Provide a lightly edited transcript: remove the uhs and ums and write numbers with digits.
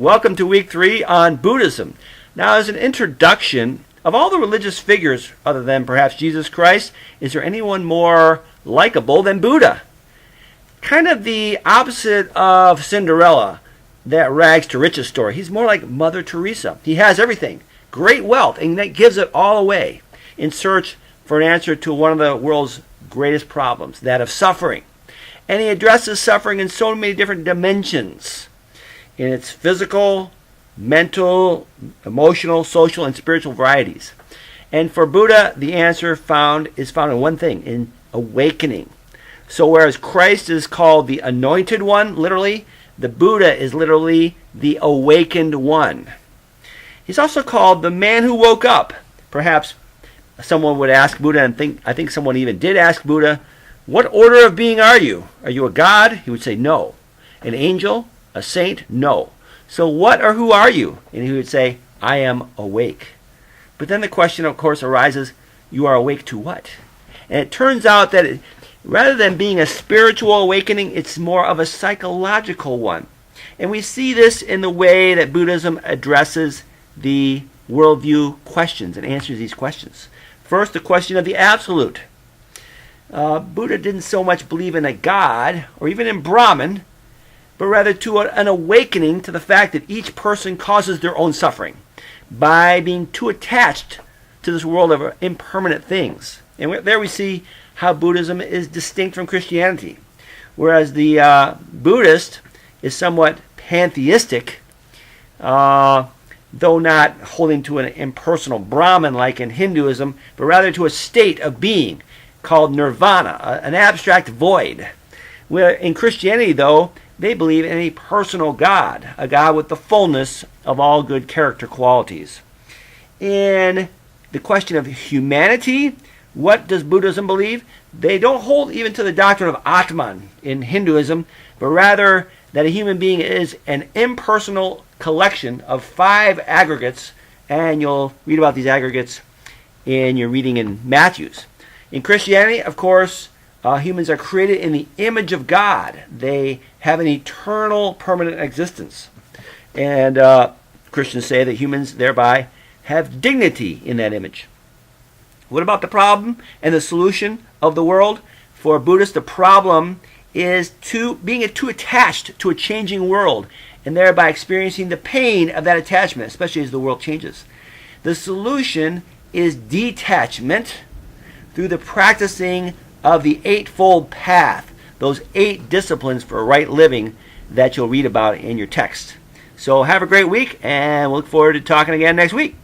Welcome to week 3 on Buddhism. Now, as an introduction, of all the religious figures, other than perhaps Jesus Christ, is there anyone more likable than Buddha? Kind of the opposite of Cinderella, that rags to riches story. He's more like Mother Teresa. He has everything, great wealth, and that gives it all away in search for an answer to one of the world's greatest problems, that of suffering. And he addresses suffering in so many different dimensions, in its physical, mental, emotional, social, and spiritual varieties. And for Buddha, the answer is found in one thing, in awakening. So whereas Christ is called the anointed one, literally, the Buddha is literally the awakened one. He's also called the man who woke up. Perhaps someone would ask Buddha, and I think someone even did ask Buddha, what order of being are you? Are you a god? He would say no. An angel? A saint? No. So what or who are you? And he would say, I am awake. But then the question, of course, arises, you are awake to what? And it turns out that rather than being a spiritual awakening, it's more of a psychological one. And we see this in the way that Buddhism addresses the worldview questions and answers these questions. First, the question of the absolute. Buddha didn't so much believe in a god or even in Brahman, but rather to an awakening to the fact that each person causes their own suffering by being too attached to this world of impermanent things. And there we see how Buddhism is distinct from Christianity. Whereas the Buddhist is somewhat pantheistic, though not holding to an impersonal Brahman like in Hinduism, but rather to a state of being called nirvana, an abstract void. Where in Christianity, though, they believe in a personal God, a God with the fullness of all good character qualities. In the question of humanity, what does Buddhism believe? They don't hold even to the doctrine of Atman in Hinduism, but rather that a human being is an impersonal collection of 5 aggregates, and you'll read about these aggregates in your reading in Matthew's. In Christianity, of course, humans are created in the image of God. They have an eternal, permanent existence. And Christians say that humans thereby have dignity in that image. What about the problem and the solution of the world? For Buddhists, the problem is being too attached to a changing world and thereby experiencing the pain of that attachment, especially as the world changes. The solution is detachment through the practicing of the Eightfold Path, those 8 disciplines for right living that you'll read about in your text. So have a great week, and we'll look forward to talking again next week.